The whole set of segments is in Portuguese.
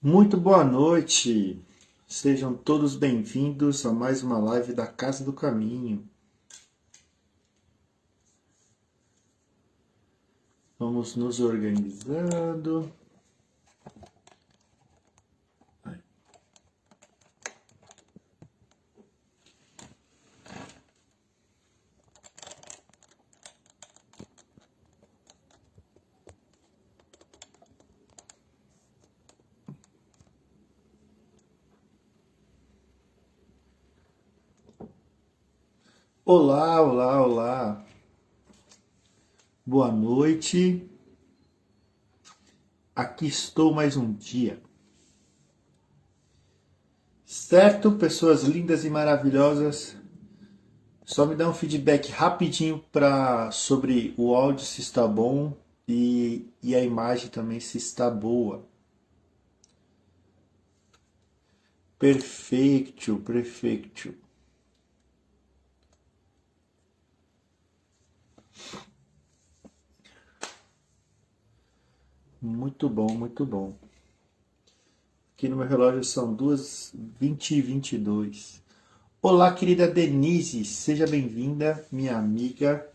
Muito boa noite, sejam todos bem-vindos a mais uma live da Casa do Caminho. Vamos nos organizando. Olá, olá, olá. Boa noite. Aqui estou mais um dia. Certo, pessoas lindas e maravilhosas? Só me dá um feedback rapidinho sobre o áudio se está bom e a imagem também se está boa. Perfeito, perfeito. Muito bom, muito bom. Aqui no meu relógio são 2h20 e 22. Olá, querida Denise, seja bem-vinda, minha amiga.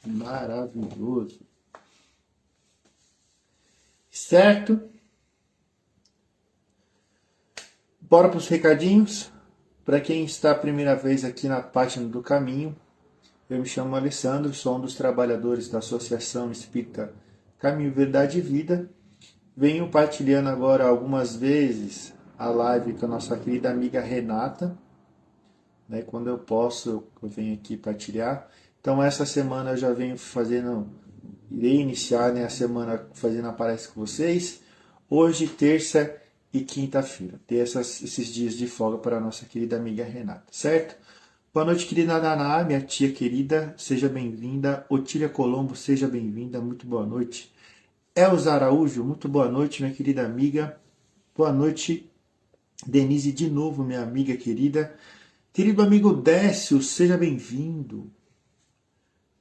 Maravilhoso. Certo? Bora para os recadinhos? Para quem está a primeira vez aqui na página do Caminho, eu me chamo Alessandro, sou um dos trabalhadores da Associação Espírita Caminho, Verdade e Vida. Venho partilhando agora algumas vezes a live com a nossa querida amiga Renata, né? Quando eu posso, eu venho aqui partilhar. Então essa semana eu já venho fazendo, irei iniciar, né, a semana fazendo a palestra com vocês. Hoje, terça e quinta-feira. Ter esses dias de folga para a nossa querida amiga Renata, certo? Boa noite, querida Naná, minha tia querida, seja bem-vinda. Otília Colombo, seja bem-vinda, muito boa noite. Elza Araújo, muito boa noite, minha querida amiga. Boa noite, Denise, de novo, minha amiga querida. Querido amigo Décio, seja bem-vindo.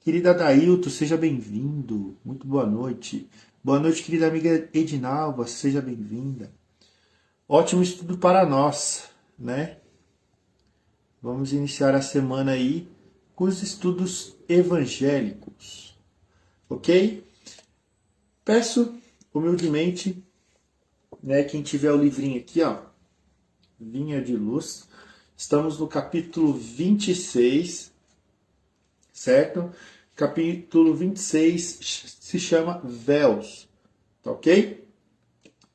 Querida Dailton, seja bem-vindo. Muito boa noite. Boa noite, querida amiga Edinalva, seja bem-vinda. Ótimo estudo para nós, né? Vamos iniciar a semana aí com os estudos evangélicos, ok? Peço humildemente, né, quem tiver o livrinho aqui, ó, Vinha de Luz, estamos no capítulo 26, certo? Capítulo 26 se chama Véus, tá ok?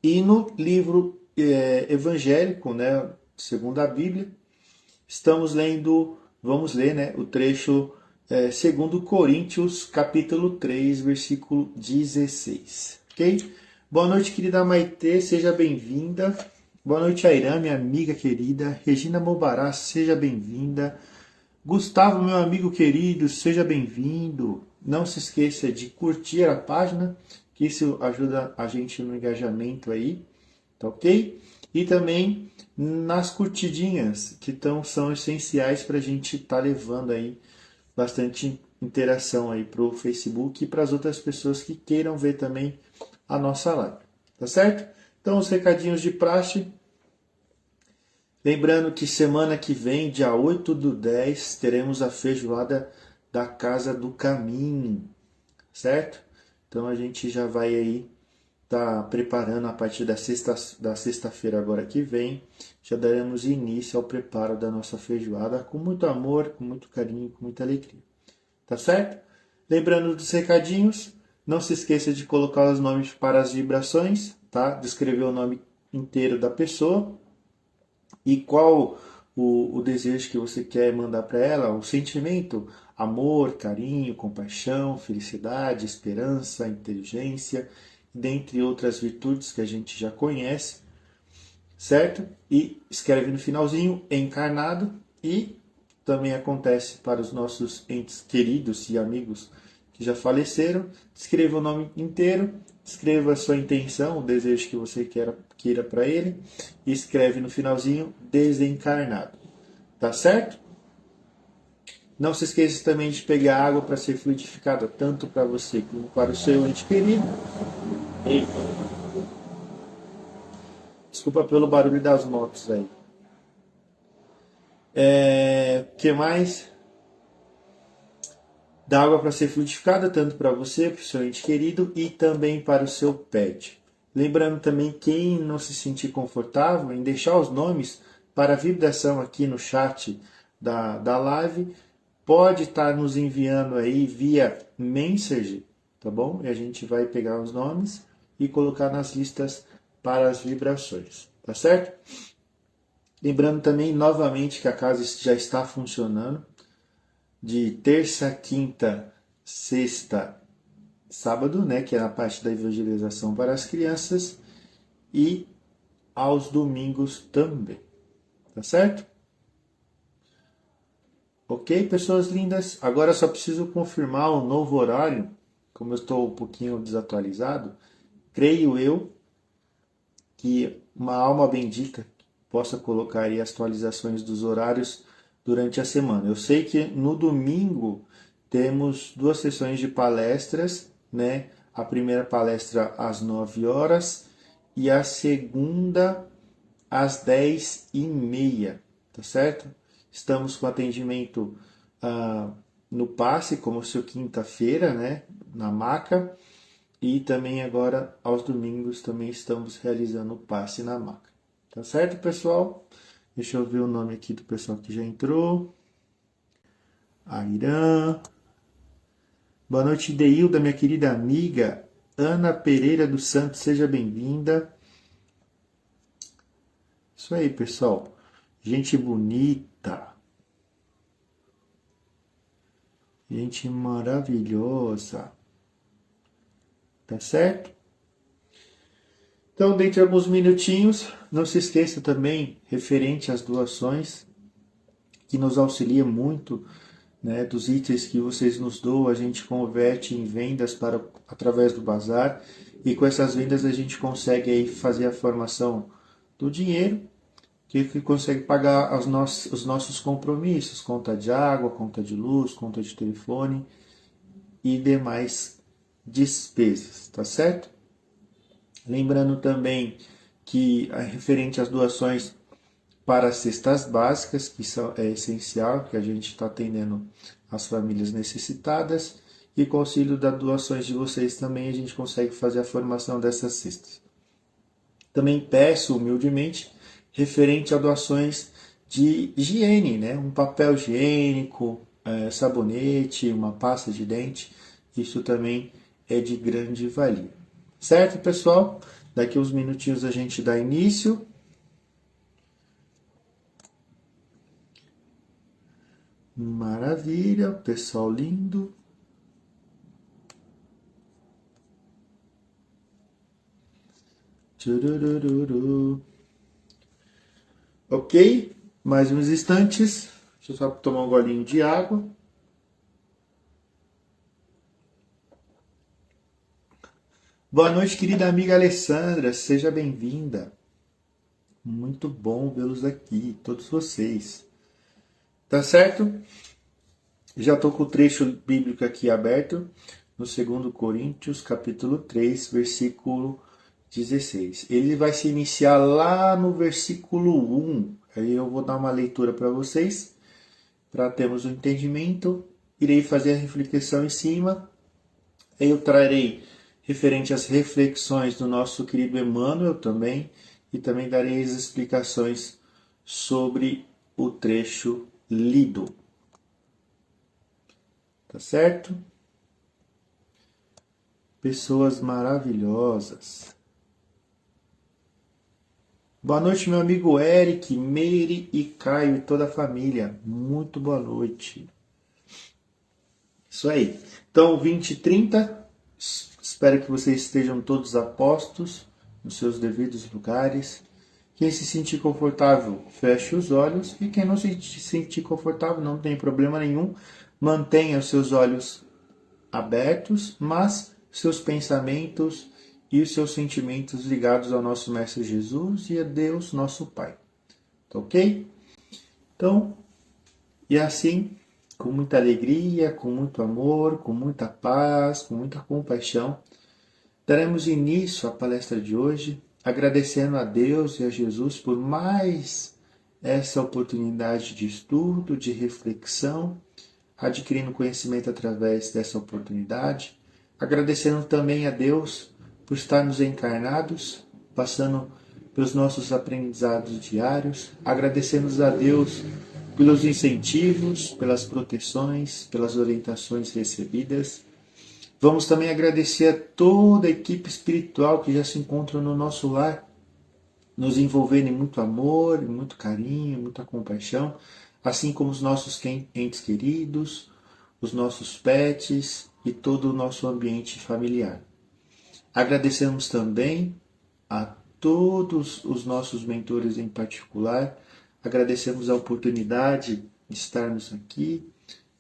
E no livro evangélico, né, segundo a Bíblia, vamos ler, né, o trecho segundo Coríntios, capítulo 3, versículo 16, ok? Boa noite, querida Maitê, seja bem-vinda. Boa noite, Airã, minha amiga querida. Regina Mobará, seja bem-vinda. Gustavo, meu amigo querido, seja bem-vindo. Não se esqueça de curtir a página, que isso ajuda a gente no engajamento aí, tá ok? E também nas curtidinhas, que são essenciais para a gente estar levando aí bastante interação aí para o Facebook e para as outras pessoas que queiram ver também a nossa live, tá certo? Então, os recadinhos de praxe. Lembrando que semana que vem, dia 8/10, teremos a feijoada da Casa do Caminho, certo? Então a gente já vai aí preparando a partir da sexta-feira agora que vem, já daremos início ao preparo da nossa feijoada com muito amor, com muito carinho, com muita alegria. Tá certo? Lembrando dos recadinhos, não se esqueça de colocar os nomes para as vibrações, tá? Descrever o nome inteiro da pessoa e qual o desejo que você quer mandar para ela, o sentimento, amor, carinho, compaixão, felicidade, esperança, inteligência, dentre outras virtudes que a gente já conhece, certo? E escreve no finalzinho encarnado e também acontece para os nossos entes queridos e amigos que já faleceram. Escreva o nome inteiro, escreva a sua intenção, o desejo que você queira para ele e escreve no finalzinho desencarnado. Tá certo? Não se esqueça também de pegar água para ser fluidificada tanto para você como para o seu ente querido. Desculpa pelo barulho das motos aí. Que mais? Dá água para ser frutificada, tanto para você, para o seu ente querido e também para o seu pet. Lembrando também, quem não se sentir confortável em deixar os nomes para vibração aqui no chat da live, pode estar nos enviando aí via message, tá bom? E a gente vai pegar os nomes e colocar nas listas para as vibrações, tá certo? Lembrando também, novamente, que a casa já está funcionando de terça, quinta, sexta, sábado, né, que é a parte da evangelização para as crianças, e aos domingos também, tá certo? Ok, pessoas lindas? Agora só preciso confirmar o novo horário, como eu estou um pouquinho desatualizado, creio eu que uma alma bendita possa colocar aí as atualizações dos horários durante a semana. Eu sei que no domingo temos 2 sessões de palestras, né? A primeira palestra às 9 horas e a segunda às 10h30, tá certo? Estamos com atendimento no passe, como se quinta-feira, né? Na maca. E também agora, aos domingos, também estamos realizando o passe na maca. Tá certo, pessoal? Deixa eu ver o nome aqui do pessoal que já entrou. Airã. Boa noite, Deilda, minha querida amiga. Ana Pereira dos Santos, seja bem-vinda. Isso aí, pessoal. Gente bonita. Gente maravilhosa. Tá certo? Então, dentro de alguns minutinhos, não se esqueça também, referente às doações, que nos auxilia muito, né, dos itens que vocês nos doam, a gente converte em vendas através do bazar, e com essas vendas a gente consegue aí fazer a formação do dinheiro, que consegue pagar os nossos compromissos, conta de água, conta de luz, conta de telefone e demais despesas, tá certo? Lembrando também que, referente às doações para as cestas básicas, que é essencial, que a gente está atendendo as famílias necessitadas, e com o auxílio das doações de vocês também a gente consegue fazer a formação dessas cestas. Também peço humildemente, referente a doações de higiene, né? Um papel higiênico, sabonete, uma pasta de dente, isso também é de grande valia. Certo, pessoal? Daqui uns minutinhos a gente dá início. Maravilha, pessoal lindo. Tchurururu. Ok, mais uns instantes. Deixa eu só tomar um golinho de água. Boa noite, querida amiga Alessandra. Seja bem-vinda. Muito bom vê-los aqui, todos vocês. Tá certo? Já estou com o trecho bíblico aqui aberto, no 2 Coríntios, capítulo 3, versículo 16. Ele vai se iniciar lá no versículo 1. Aí eu vou dar uma leitura para vocês, para termos um entendimento. Irei fazer a reflexão em cima. Aí eu trarei referente às reflexões do nosso querido Emmanuel também, e também darei as explicações sobre o trecho lido. Tá certo? Pessoas maravilhosas. Boa noite, meu amigo Eric, Meire e Caio e toda a família. Muito boa noite. Isso aí. Então, 20h30. Espero que vocês estejam todos a postos nos seus devidos lugares. Quem se sentir confortável, feche os olhos. E quem não se sentir confortável, não tem problema nenhum. Mantenha os seus olhos abertos, mas seus pensamentos e os seus sentimentos ligados ao nosso Mestre Jesus e a Deus, nosso Pai. Tá ok? Então, e assim, com muita alegria, com muito amor, com muita paz, com muita compaixão, daremos início à palestra de hoje, agradecendo a Deus e a Jesus por mais essa oportunidade de estudo, de reflexão, adquirindo conhecimento através dessa oportunidade, agradecendo também a Deus por estarmos encarnados, passando pelos nossos aprendizados diários, agradecemos a Deus pelos incentivos, pelas proteções, pelas orientações recebidas. Vamos também agradecer a toda a equipe espiritual que já se encontra no nosso lar, nos envolvendo em muito amor, em muito carinho, muita compaixão, assim como os nossos entes queridos, os nossos pets e todo o nosso ambiente familiar. Agradecemos também a todos os nossos mentores em particular, agradecemos a oportunidade de estarmos aqui,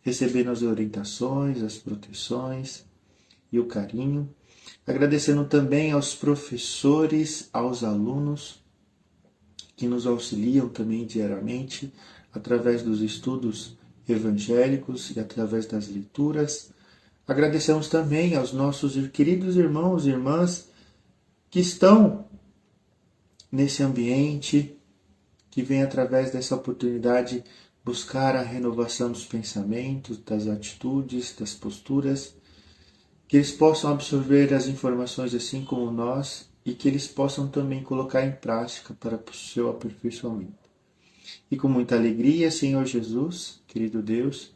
recebendo as orientações, as proteções e o carinho. Agradecendo também aos professores, aos alunos que nos auxiliam também diariamente através dos estudos evangélicos e através das leituras. Agradecemos também aos nossos queridos irmãos e irmãs que estão nesse ambiente, que vem através dessa oportunidade buscar a renovação dos pensamentos, das atitudes, das posturas, que eles possam absorver as informações assim como nós e que eles possam também colocar em prática para o seu aperfeiçoamento. E com muita alegria, Senhor Jesus, querido Deus,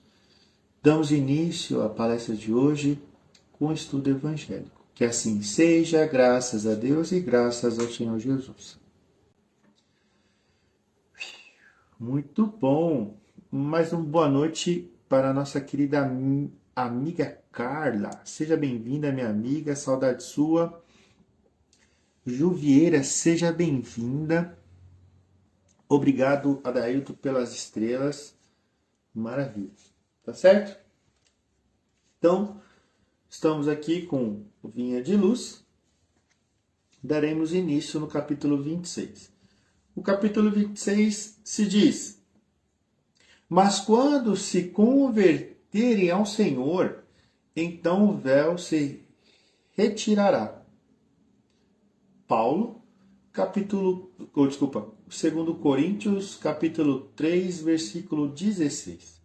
damos início à palestra de hoje com o estudo evangélico. Que assim seja, graças a Deus e graças ao Senhor Jesus. Muito bom! Mais uma boa noite para a nossa querida amiga Carla. Seja bem-vinda, minha amiga, saudade sua. Ju Vieira, seja bem-vinda. Obrigado, Adailton, pelas estrelas. Maravilha. Tá certo? Então, estamos aqui com o Vinha de Luz. Daremos início no capítulo 26. O capítulo 26 se diz: Mas quando se converterem ao Senhor, então o véu se retirará. Paulo,2 Coríntios, capítulo 3, versículo 16.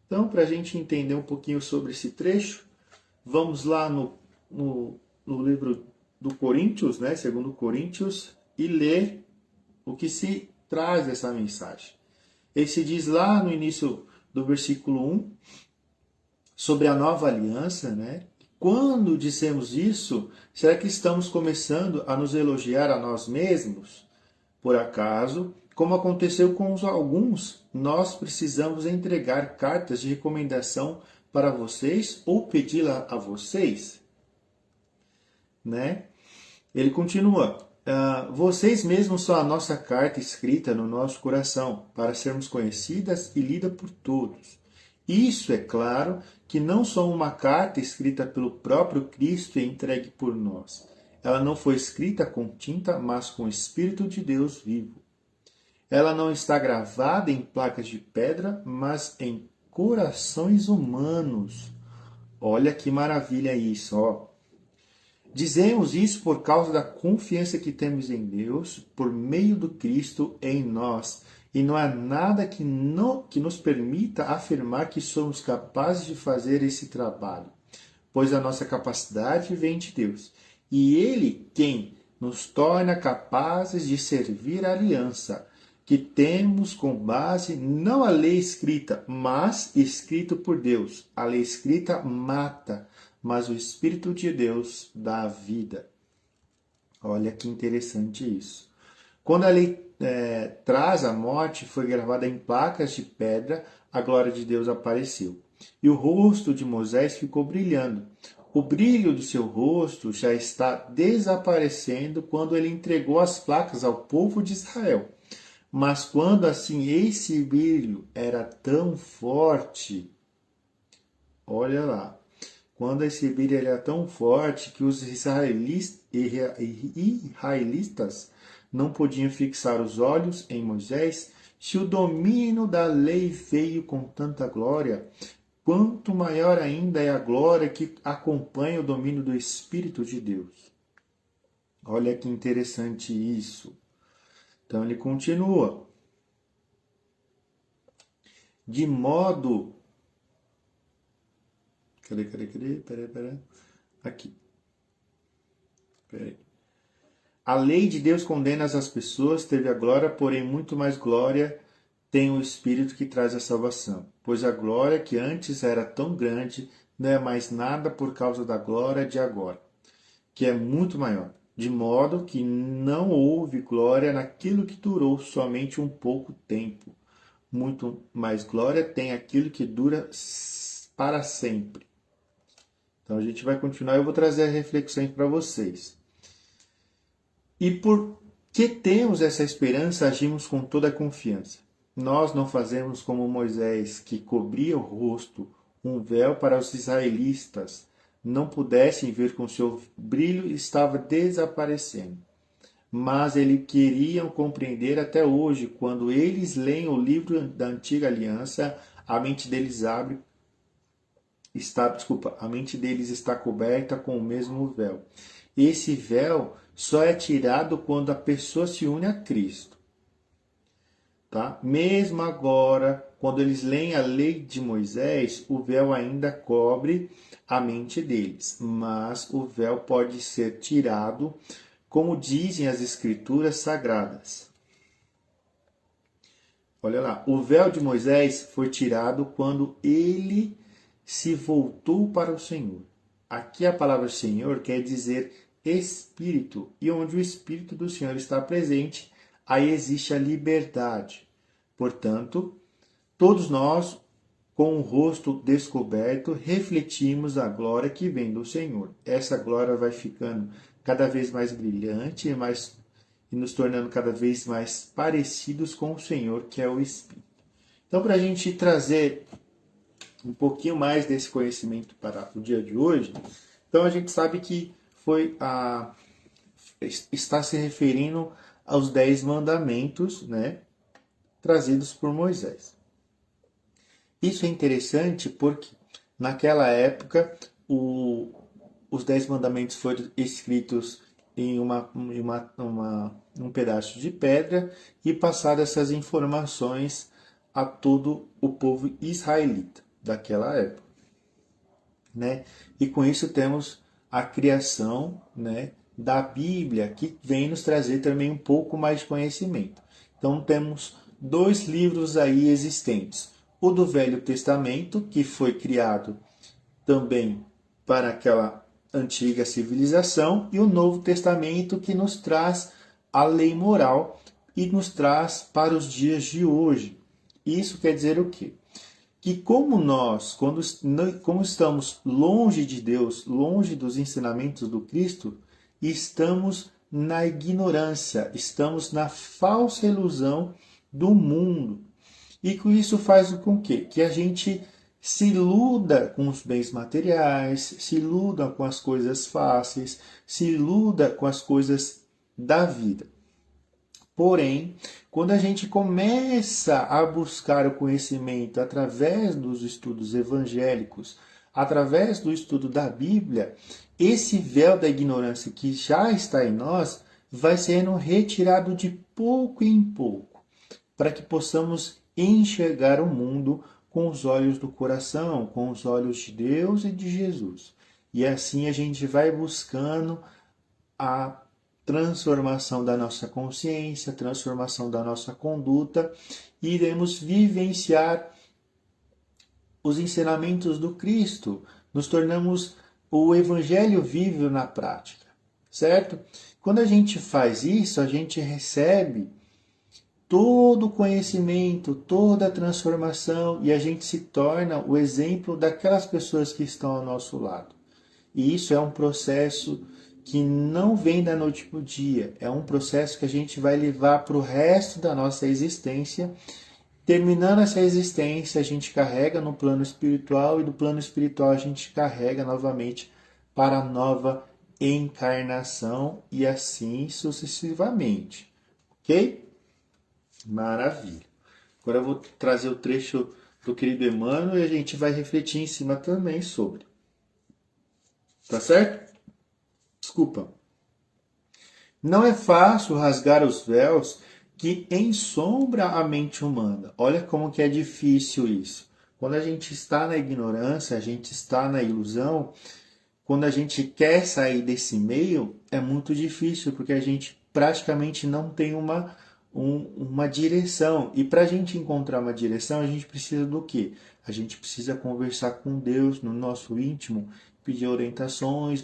Então, para a gente entender um pouquinho sobre esse trecho, vamos lá no livro do Coríntios, né, 2 Coríntios, e ler o que se traz dessa mensagem. Ele se diz lá no início do versículo 1, sobre a nova aliança, né? Quando dissemos isso, será que estamos começando a nos elogiar a nós mesmos? Por acaso, como aconteceu com alguns, nós precisamos entregar cartas de recomendação para vocês ou pedi-la a vocês? Né? Ele continua: vocês mesmos são a nossa carta escrita no nosso coração, para sermos conhecidas e lida por todos. Isso, é claro, que não são uma carta escrita pelo próprio Cristo e entregue por nós. Ela não foi escrita com tinta, mas com o Espírito de Deus vivo. Ela não está gravada em placas de pedra, mas em corações humanos. Olha que maravilha isso, ó. Dizemos isso por causa da confiança que temos em Deus, por meio do Cristo em nós. E não há nada que nos permita afirmar que somos capazes de fazer esse trabalho, pois a nossa capacidade vem de Deus. E Ele quem nos torna capazes de servir a aliança, que temos com base não a lei escrita, mas escrito por Deus. A lei escrita mata, mas o Espírito de Deus dá vida. Olha que interessante isso. Quando a lei traz a morte, foi gravada em placas de pedra, a glória de Deus apareceu. E o rosto de Moisés ficou brilhando. O brilho do seu rosto já está desaparecendo quando ele entregou as placas ao povo de Israel. Mas quando assim esse brilho era tão forte, olha lá, quando esse brilho era tão forte que os israelitas não podiam fixar os olhos em Moisés, se o domínio da lei veio com tanta glória, quanto maior ainda é a glória que acompanha o domínio do Espírito de Deus. Olha que interessante isso. Então ele continua. De modo. Cadê? Peraí. Aqui. Peraí. A lei de Deus condena as pessoas, teve a glória, porém muito mais glória tem o Espírito que traz a salvação. Pois a glória que antes era tão grande não é mais nada por causa da glória de agora, que é muito maior. De modo que não houve glória naquilo que durou somente um pouco tempo. Muito mais glória tem aquilo que dura para sempre. Então a gente vai continuar, eu vou trazer as reflexões para vocês. E por que temos essa esperança, agimos com toda a confiança. Nós não fazemos como Moisés, que cobria o rosto, um véu para os israelitas não pudessem ver com seu brilho estava desaparecendo. Mas eles queriam compreender até hoje, quando eles leem o livro da antiga aliança, a mente deles a mente deles está coberta com o mesmo véu. Esse véu só é tirado quando a pessoa se une a Cristo. Tá? Mesmo agora, quando eles leem a lei de Moisés, o véu ainda cobre a mente deles, mas o véu pode ser tirado, como dizem as escrituras sagradas. Olha lá, o véu de Moisés foi tirado quando ele se voltou para o Senhor. Aqui a palavra Senhor quer dizer Espírito, e onde o Espírito do Senhor está presente, aí existe a liberdade. Portanto, todos nós, com o rosto descoberto, refletimos a glória que vem do Senhor. Essa glória vai ficando cada vez mais brilhante e nos tornando cada vez mais parecidos com o Senhor, que é o Espírito. Então, para a gente trazer um pouquinho mais desse conhecimento para o dia de hoje, então a gente sabe que está se referindo aos 10 mandamentos, né, trazidos por Moisés. Isso é interessante porque naquela época os 10 mandamentos foram escritos em um pedaço de pedra e passaram essas informações a todo o povo israelita daquela época, né? E com isso temos a criação, né, da Bíblia, que vem nos trazer também um pouco mais de conhecimento. Então temos 2 livros aí existentes. O do Velho Testamento, que foi criado também para aquela antiga civilização, e o Novo Testamento, que nos traz a lei moral e nos traz para os dias de hoje. Isso quer dizer o quê? Que como nós, como estamos longe de Deus, longe dos ensinamentos do Cristo, estamos na ignorância, estamos na falsa ilusão do mundo. E com isso faz com que a gente se iluda com os bens materiais, se iluda com as coisas fáceis, se iluda com as coisas da vida. Porém, quando a gente começa a buscar o conhecimento através dos estudos evangélicos, através do estudo da Bíblia, esse véu da ignorância que já está em nós vai sendo retirado de pouco em pouco, para que possamos enxergar o mundo com os olhos do coração, com os olhos de Deus e de Jesus. E assim a gente vai buscando a transformação da nossa consciência, transformação da nossa conduta, e iremos vivenciar os ensinamentos do Cristo. Nos tornamos o Evangelho vivo na prática, certo? Quando a gente faz isso, a gente recebe todo o conhecimento, toda a transformação, e a gente se torna o exemplo daquelas pessoas que estão ao nosso lado. E isso é um processo que não vem da noite para o dia, é um processo que a gente vai levar para o resto da nossa existência. Terminando essa existência, a gente carrega no plano espiritual, e do plano espiritual a gente carrega novamente para a nova encarnação, e assim sucessivamente. Ok? Maravilha. Agora eu vou trazer o trecho do querido Emmanuel e a gente vai refletir em cima também sobre. Tá certo? Desculpa. Não é fácil rasgar os véus que ensombra a mente humana. Olha como que é difícil isso. Quando a gente está na ignorância, a gente está na ilusão, quando a gente quer sair desse meio, é muito difícil, porque a gente praticamente não tem uma direção. E para a gente encontrar uma direção, a gente precisa do quê? A gente precisa conversar com Deus no nosso íntimo, pedir orientações,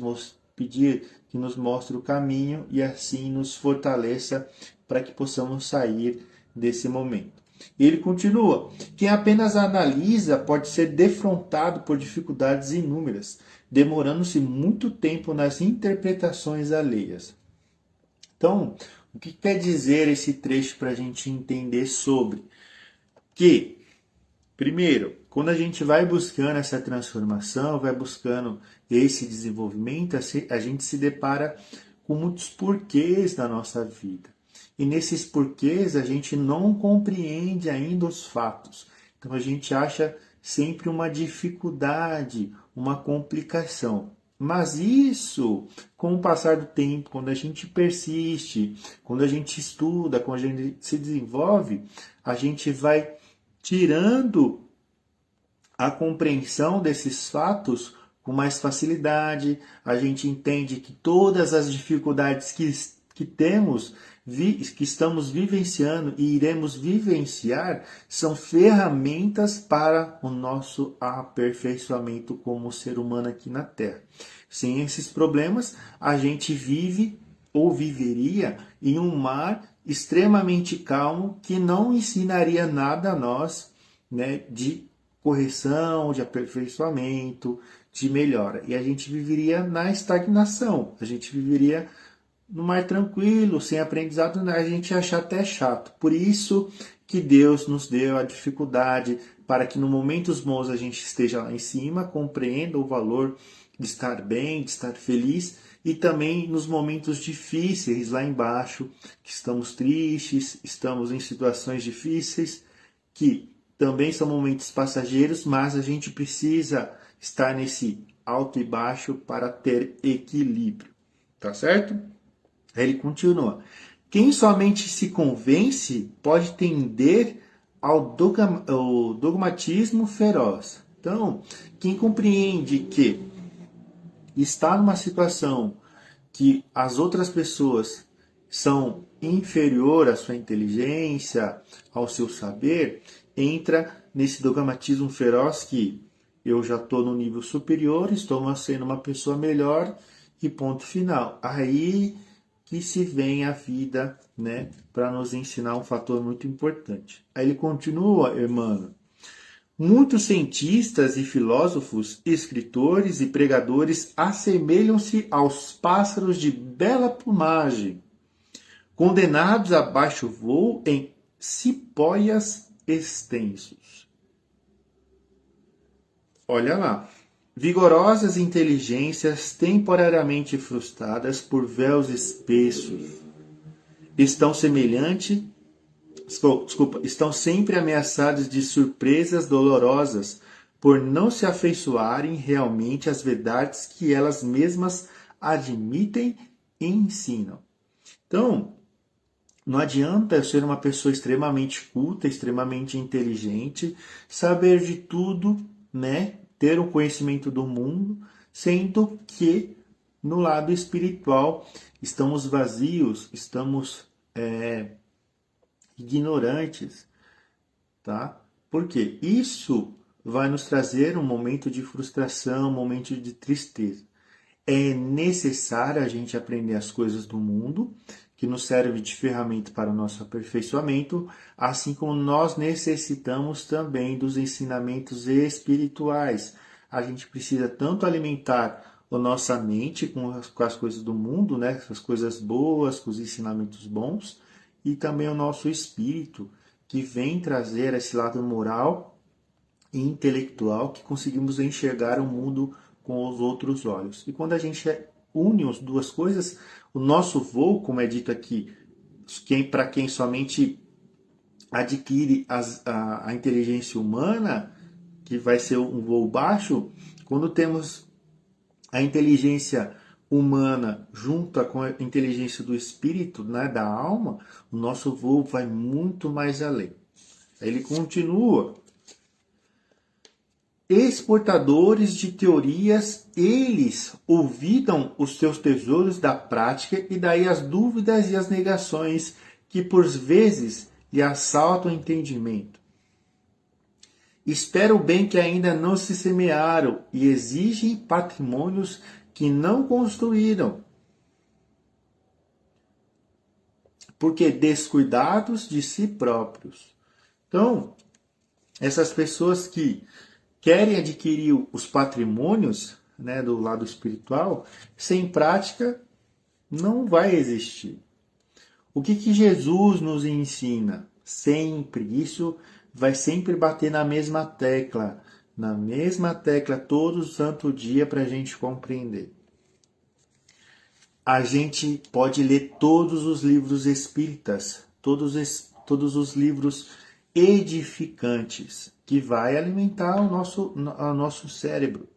pedir que nos mostre o caminho e assim nos fortaleça para que possamos sair desse momento. E ele continua: quem apenas analisa pode ser defrontado por dificuldades inúmeras, demorando-se muito tempo nas interpretações alheias. Então, o que quer dizer esse trecho para a gente entender sobre? Que, primeiro, quando a gente vai buscando essa transformação, vai buscando esse desenvolvimento, a gente se depara com muitos porquês da nossa vida. E nesses porquês a gente não compreende ainda os fatos. Então a gente acha sempre uma dificuldade, uma complicação. Mas isso, com o passar do tempo, quando a gente persiste, quando a gente estuda, quando a gente se desenvolve, a gente vai tirando a compreensão desses fatos com mais facilidade, a gente entende que todas as dificuldades que temos, que estamos vivenciando e iremos vivenciar, são ferramentas para o nosso aperfeiçoamento como ser humano aqui na Terra. Sem esses problemas, a gente vive ou viveria em um mar extremamente calmo que não ensinaria nada a nós, né, de correção, de aperfeiçoamento, de melhora. E a gente viveria na estagnação, a gente viveria no mar tranquilo, sem aprendizado, a gente acha até chato. Por isso que Deus nos deu a dificuldade para que no momentos bons a gente esteja lá em cima, compreenda o valor de estar bem, de estar feliz, e também nos momentos difíceis lá embaixo, que estamos tristes, estamos em situações difíceis, que também são momentos passageiros, mas a gente precisa estar nesse alto e baixo para ter equilíbrio, tá certo? Aí ele continua: quem somente se convence pode tender ao dogmatismo feroz. Então, quem compreende que está numa situação que as outras pessoas são inferior à sua inteligência, ao seu saber, entra nesse dogmatismo feroz que eu já estou no nível superior, estou sendo uma pessoa melhor e ponto final. Aí que se vem a vida, né, para nos ensinar um fator muito importante. Aí ele continua, irmão. Muitos cientistas e filósofos, escritores e pregadores assemelham-se aos pássaros de bela plumagem, condenados a baixo voo em cipóias extensos. Olha lá. Vigorosas inteligências temporariamente frustradas por véus espessos estão estão sempre ameaçados de surpresas dolorosas por não se afeiçoarem realmente às verdades que elas mesmas admitem e ensinam. Então, não adianta eu ser uma pessoa extremamente culta, extremamente inteligente, saber de tudo, né? Ter um conhecimento do mundo, sendo que no lado espiritual estamos vazios, estamos ignorantes, tá? Porque isso vai nos trazer um momento de frustração, um momento de tristeza. É necessário a gente aprender as coisas do mundo, que nos serve de ferramenta para o nosso aperfeiçoamento, assim como nós necessitamos também dos ensinamentos espirituais. A gente precisa tanto alimentar a nossa mente com as coisas do mundo, né? As coisas boas, com os ensinamentos bons, e também o nosso espírito, que vem trazer esse lado moral e intelectual, que conseguimos enxergar o mundo com os outros olhos. E quando a gente une as duas coisas, o nosso voo, como é dito aqui, para quem somente adquire a inteligência humana, que vai ser um voo baixo, quando temos a inteligência humana junta com a inteligência do espírito, né, da alma, o nosso voo vai muito mais além. Aí ele continua. Exportadores de teorias, eles olvidam os seus tesouros da prática e daí as dúvidas e as negações que por vezes lhe assaltam o entendimento. Esperam o bem que ainda não se semearam e exigem patrimônios que não construíram, porque descuidados de si próprios. Então, essas pessoas que querem adquirir os patrimônios, né, do lado espiritual, sem prática não vai existir. O que Jesus nos ensina? Sempre, isso vai sempre bater na mesma tecla todo santo dia para a gente compreender. A gente pode ler todos os livros espíritas, todos os livros edificantes, que vai alimentar o nosso cérebro.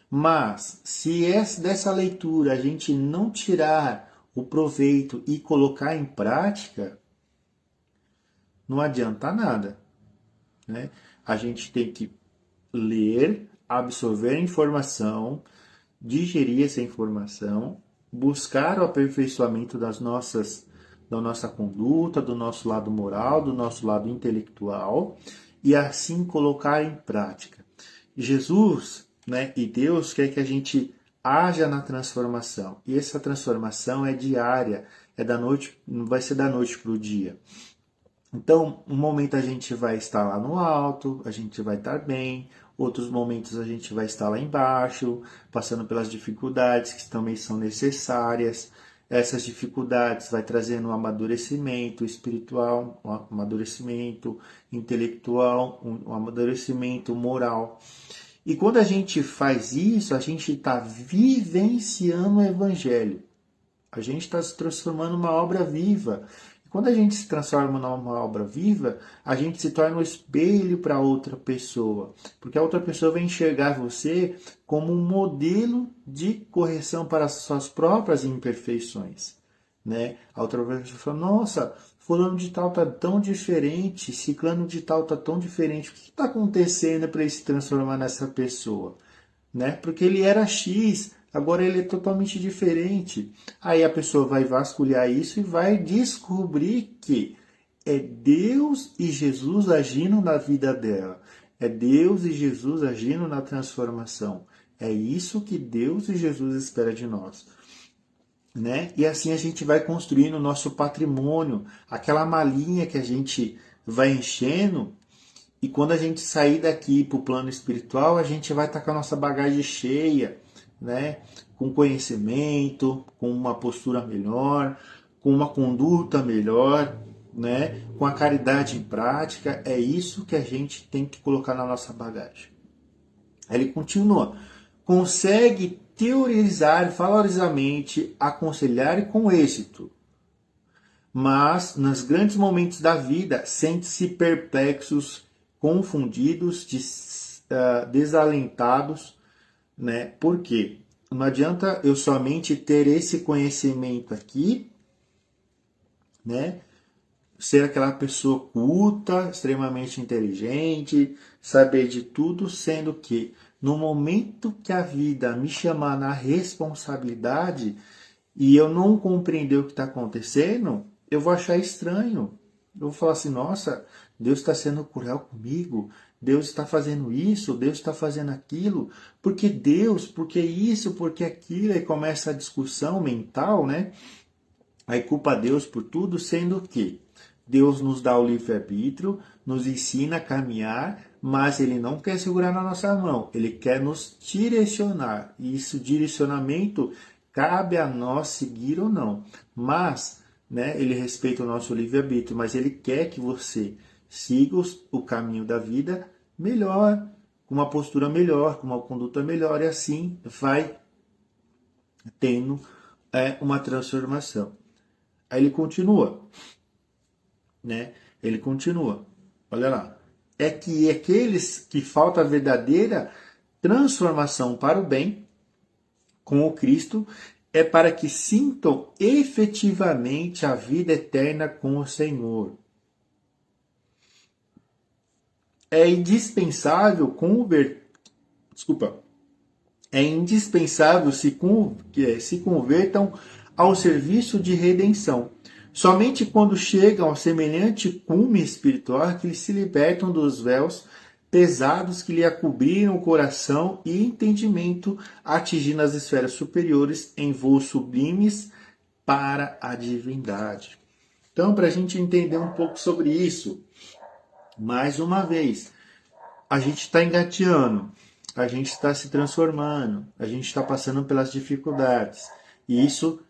Mas, se dessa leitura a gente não tirar o proveito e colocar em prática, não adianta nada, né? A gente tem que ler, absorver a informação, digerir essa informação, buscar o aperfeiçoamento da nossa conduta, do nosso lado moral, do nosso lado intelectual, e assim colocar em prática. Jesus, né, e Deus quer que a gente haja na transformação. E essa transformação é diária, não vai ser da noite para o dia. Então, um momento a gente vai estar lá no alto, a gente vai estar bem, outros momentos a gente vai estar lá embaixo, passando pelas dificuldades que também são necessárias. Essas dificuldades vai trazendo um amadurecimento espiritual, um amadurecimento intelectual, um amadurecimento moral. E quando a gente faz isso, a gente está vivenciando o Evangelho. A gente está se transformando numa obra viva. E quando a gente se transforma numa obra viva, a gente se torna um espelho para outra pessoa. Porque a outra pessoa vai enxergar você como um modelo de correção para as suas próprias imperfeições. Né? A outra pessoa fala, nossa, fulano de tal está tão diferente, ciclano de tal está tão diferente. O que está acontecendo para ele se transformar nessa pessoa? Né? Porque ele era X, agora ele é totalmente diferente. Aí a pessoa vai vasculhar isso e vai descobrir que é Deus e Jesus agindo na vida dela. É Deus e Jesus agindo na transformação. É isso que Deus e Jesus espera de nós. Né? E assim a gente vai construindo o nosso patrimônio, aquela malinha que a gente vai enchendo. E quando a gente sair daqui para o plano espiritual, a gente vai estar com a nossa bagagem cheia, né? Com conhecimento, com uma postura melhor, com uma conduta melhor, né? Com a caridade em prática. É isso que a gente tem que colocar na nossa bagagem. Aí ele continua. Consegue teorizar valorosamente, aconselhar com êxito. Mas, nos grandes momentos da vida, sente-se perplexos, confundidos, desalentados, né? Por quê? Não adianta eu somente ter esse conhecimento aqui, né? Ser aquela pessoa culta, extremamente inteligente, saber de tudo, sendo que no momento que a vida me chamar na responsabilidade e eu não compreender o que está acontecendo, eu vou achar estranho. Eu vou falar assim, nossa, Deus está sendo cruel comigo, Deus está fazendo isso, Deus está fazendo aquilo, porque Deus, porque isso, porque aquilo, aí começa a discussão mental, né? Aí culpa Deus por tudo, sendo que Deus nos dá o livre-arbítrio, nos ensina a caminhar, mas Ele não quer segurar na nossa mão, Ele quer nos direcionar. E esse direcionamento cabe a nós seguir ou não. Mas, né, Ele respeita o nosso livre-arbítrio, mas Ele quer que você siga o caminho da vida melhor, com uma postura melhor, com uma conduta melhor, e assim vai tendo uma transformação. Aí ele continua, né? Ele continua, olha lá. É que aqueles que falta a verdadeira transformação para o bem com o Cristo é para que sintam efetivamente a vida eterna com o Senhor. É indispensável se convertam ao serviço de redenção. Somente quando chegam ao semelhante cume espiritual que eles se libertam dos véus pesados que lhe acobriram o coração e entendimento, atingindo as esferas superiores em voos sublimes para a divindade. Então, para a gente entender um pouco sobre isso, mais uma vez, a gente está engateando, a gente está se transformando, a gente está passando pelas dificuldades. E isso,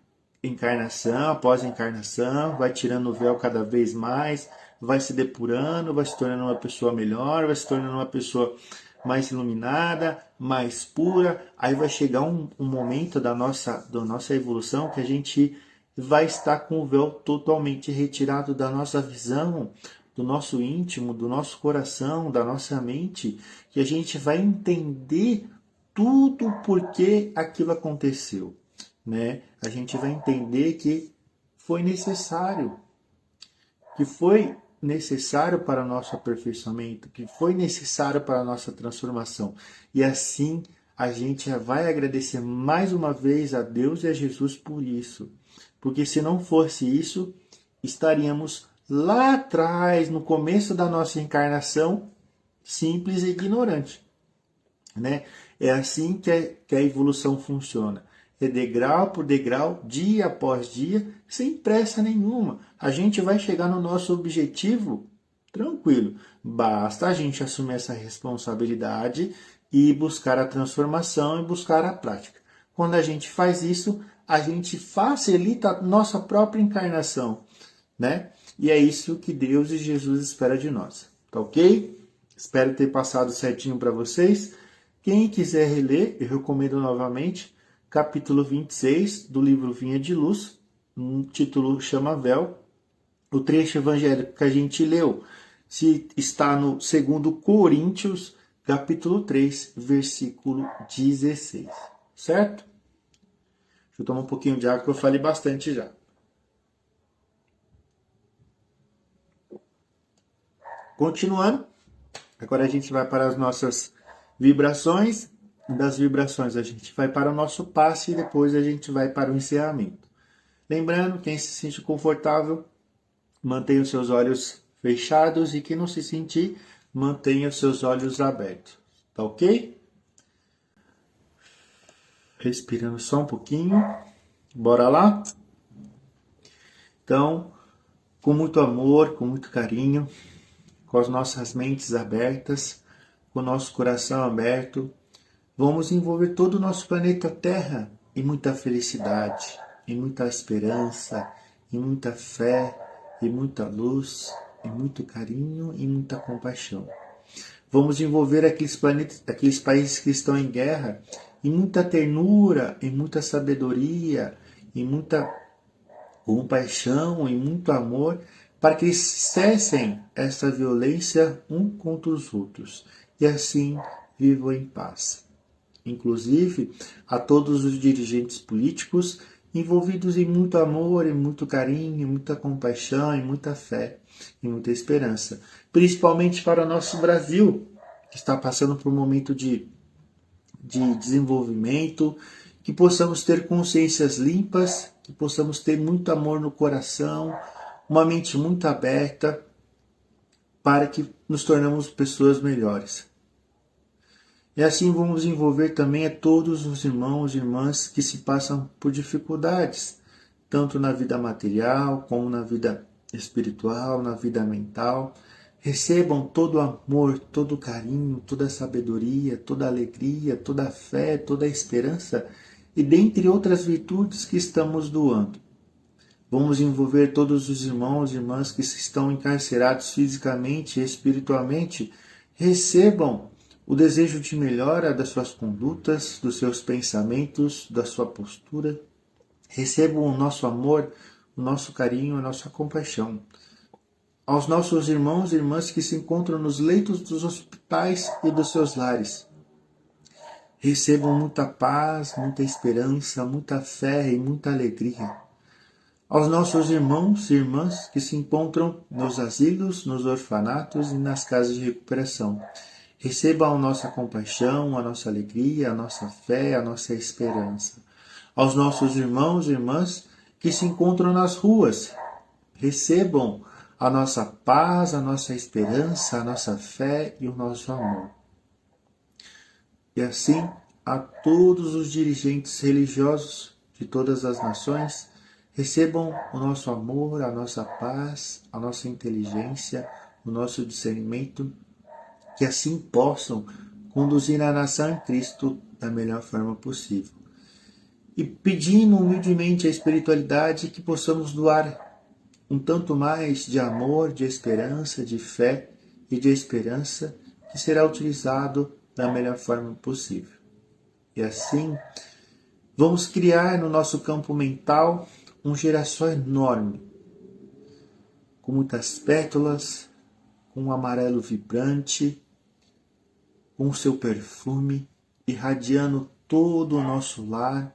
encarnação após encarnação, vai tirando o véu cada vez mais, vai se depurando, vai se tornando uma pessoa melhor, vai se tornando uma pessoa mais iluminada, mais pura. Aí vai chegar um momento da nossa evolução que a gente vai estar com o véu totalmente retirado da nossa visão, do nosso íntimo, do nosso coração, da nossa mente, que a gente vai entender tudo porque aquilo aconteceu, né? A gente vai entender que foi necessário, para o nosso aperfeiçoamento, que foi necessário para a nossa transformação. E assim a gente vai agradecer mais uma vez a Deus e a Jesus por isso. Porque se não fosse isso, estaríamos lá atrás, no começo da nossa encarnação, simples e ignorante, né? É assim que a evolução funciona. É degrau por degrau, dia após dia, sem pressa nenhuma. A gente vai chegar no nosso objetivo tranquilo. Basta a gente assumir essa responsabilidade e buscar a transformação e buscar a prática. Quando a gente faz isso, a gente facilita a nossa própria encarnação, né? E é isso que Deus e Jesus espera de nós, tá ok? Espero ter passado certinho para vocês. Quem quiser reler, eu recomendo novamente capítulo 26 do livro Vinha de Luz, um título chama Véu. O trecho evangélico que a gente leu está no 2 Coríntios, capítulo 3, versículo 16, certo? Deixa eu tomar um pouquinho de água que eu falei bastante já. Continuando, agora a gente vai para as nossas vibrações. Das vibrações a gente vai para o nosso passe e depois a gente vai para o encerramento. Lembrando, quem se sente confortável, mantenha os seus olhos fechados e quem não se sentir, mantenha os seus olhos abertos. Tá ok? Respirando só um pouquinho. Bora lá? Então, com muito amor, com muito carinho, com as nossas mentes abertas, com o nosso coração aberto, vamos envolver todo o nosso planeta Terra em muita felicidade, em muita esperança, em muita fé, em muita luz, em muito carinho e muita compaixão. Vamos envolver aqueles países que estão em guerra em muita ternura, em muita sabedoria, em muita compaixão, em muito amor, para que eles cessem essa violência um contra os outros e assim vivam em paz. Inclusive a todos os dirigentes políticos envolvidos em muito amor, em muito carinho, em muita compaixão, em muita fé, em muita esperança. Principalmente para o nosso Brasil, que está passando por um momento de desenvolvimento, que possamos ter consciências limpas, que possamos ter muito amor no coração, uma mente muito aberta, para que nos tornemos pessoas melhores. E assim vamos envolver também a todos os irmãos e irmãs que se passam por dificuldades, tanto na vida material, como na vida espiritual, na vida mental. Recebam todo o amor, todo o carinho, toda a sabedoria, toda a alegria, toda a fé, toda a esperança e dentre outras virtudes que estamos doando. Vamos envolver todos os irmãos e irmãs que estão encarcerados fisicamente e espiritualmente. Recebam o desejo de melhora das suas condutas, dos seus pensamentos, da sua postura. Recebam o nosso amor, o nosso carinho, a nossa compaixão. Aos nossos irmãos e irmãs que se encontram nos leitos dos hospitais e dos seus lares. Recebam muita paz, muita esperança, muita fé e muita alegria. Aos nossos irmãos e irmãs que se encontram nos asilos, nos orfanatos e nas casas de recuperação. Recebam a nossa compaixão, a nossa alegria, a nossa fé, a nossa esperança. Aos nossos irmãos e irmãs que se encontram nas ruas, recebam a nossa paz, a nossa esperança, a nossa fé e o nosso amor. E assim, a todos os dirigentes religiosos de todas as nações, recebam o nosso amor, a nossa paz, a nossa inteligência, o nosso discernimento, que assim possam conduzir a nação em Cristo da melhor forma possível. E pedindo humildemente a espiritualidade que possamos doar um tanto mais de amor, de esperança, de fé e de esperança, que será utilizado da melhor forma possível. E assim, vamos criar no nosso campo mental um girassol enorme, com muitas pétalas, com um amarelo vibrante, com o seu perfume, irradiando todo o nosso lar,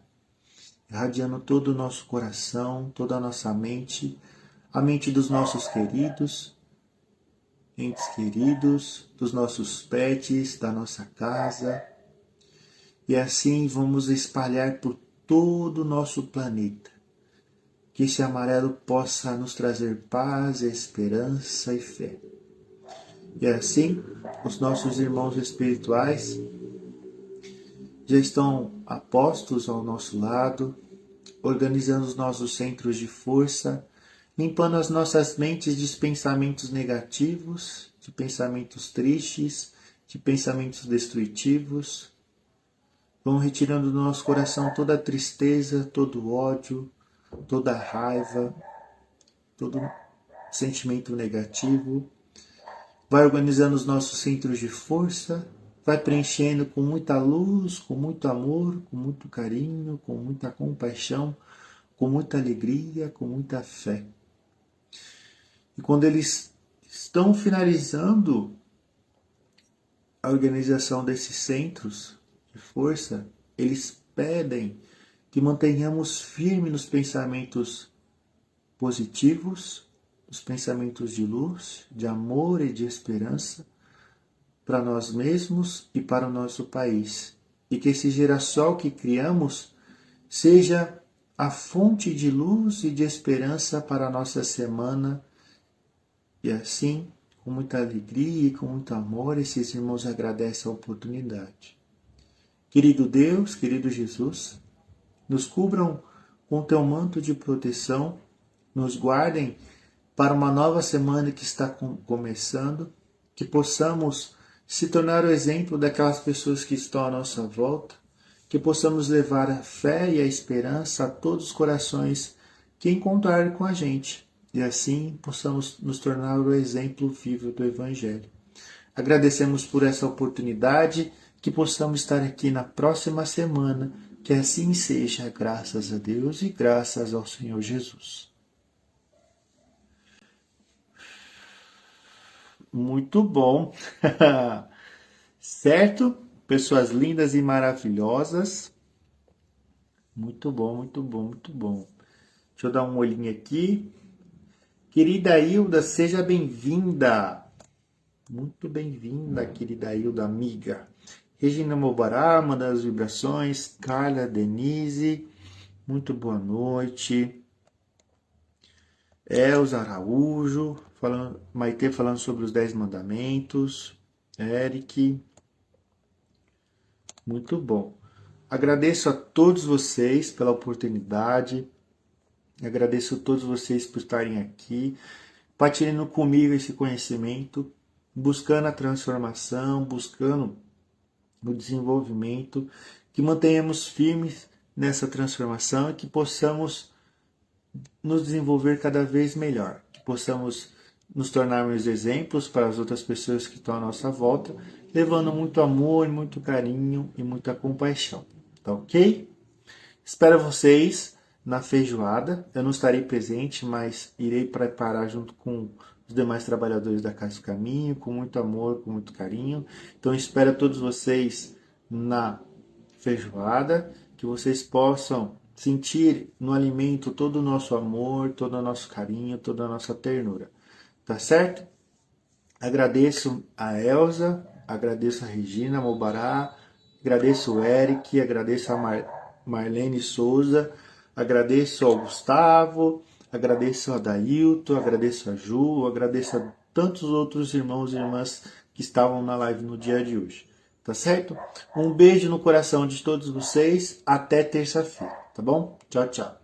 irradiando todo o nosso coração, toda a nossa mente, a mente dos nossos queridos, entes queridos, dos nossos pets, da nossa casa. E assim vamos espalhar por todo o nosso planeta. Que esse amarelo possa nos trazer paz, esperança e fé. E assim, os nossos irmãos espirituais já estão apostos ao nosso lado, organizando os nossos centros de força, limpando as nossas mentes de pensamentos negativos, de pensamentos tristes, de pensamentos destrutivos. Vão retirando do nosso coração toda a tristeza, todo o ódio, toda a raiva, todo sentimento negativo. Vai organizando os nossos centros de força, vai preenchendo com muita luz, com muito amor, com muito carinho, com muita compaixão, com muita alegria, com muita fé. E quando eles estão finalizando a organização desses centros de força, eles pedem que mantenhamos firme nos pensamentos positivos, nos pensamentos de luz, de amor e de esperança para nós mesmos e para o nosso país. E que esse girassol que criamos seja a fonte de luz e de esperança para a nossa semana. E assim, com muita alegria e com muito amor, esses irmãos agradecem a oportunidade. Querido Deus, querido Jesus, nos cubram com o teu manto de proteção, nos guardem para uma nova semana que está começando, que possamos se tornar o exemplo daquelas pessoas que estão à nossa volta, que possamos levar a fé e a esperança a todos os corações que encontrarem com a gente, e assim possamos nos tornar o exemplo vivo do Evangelho. Agradecemos por essa oportunidade, que possamos estar aqui na próxima semana, que assim seja, graças a Deus e graças ao Senhor Jesus. Muito bom, certo? Pessoas lindas e maravilhosas. Muito bom, muito bom, muito bom. Deixa eu dar um olhinho aqui. Querida Hilda, seja bem-vinda. Muito bem-vinda, querida Hilda, amiga. Regina Mobará, manda as vibrações. Carla Denise, muito boa noite. Elza Araújo, Maitê falando sobre os 10 mandamentos. Eric, muito bom. Agradeço a todos vocês pela oportunidade. Agradeço a todos vocês por estarem aqui, partilhando comigo esse conhecimento, buscando a transformação, buscando o desenvolvimento, que mantenhamos firmes nessa transformação e que possamos nos desenvolver cada vez melhor, que possamos nos tornarmos exemplos para as outras pessoas que estão à nossa volta, levando muito amor, muito carinho e muita compaixão. Tá ok? Espero vocês na feijoada. Eu não estarei presente, mas irei preparar junto com os demais trabalhadores da Casa do Caminho, com muito amor, com muito carinho. Então espero todos vocês na feijoada, que vocês possam sentir no alimento todo o nosso amor, todo o nosso carinho, toda a nossa ternura. Tá certo? Agradeço a Elza, agradeço a Regina Mobará, agradeço o Eric, agradeço a Marlene Souza, agradeço ao Gustavo, agradeço a Dailton, agradeço a Ju, agradeço a tantos outros irmãos e irmãs que estavam na live no dia de hoje. Tá certo? Um beijo no coração de todos vocês. Até terça-feira, tá bom? Tchau, tchau.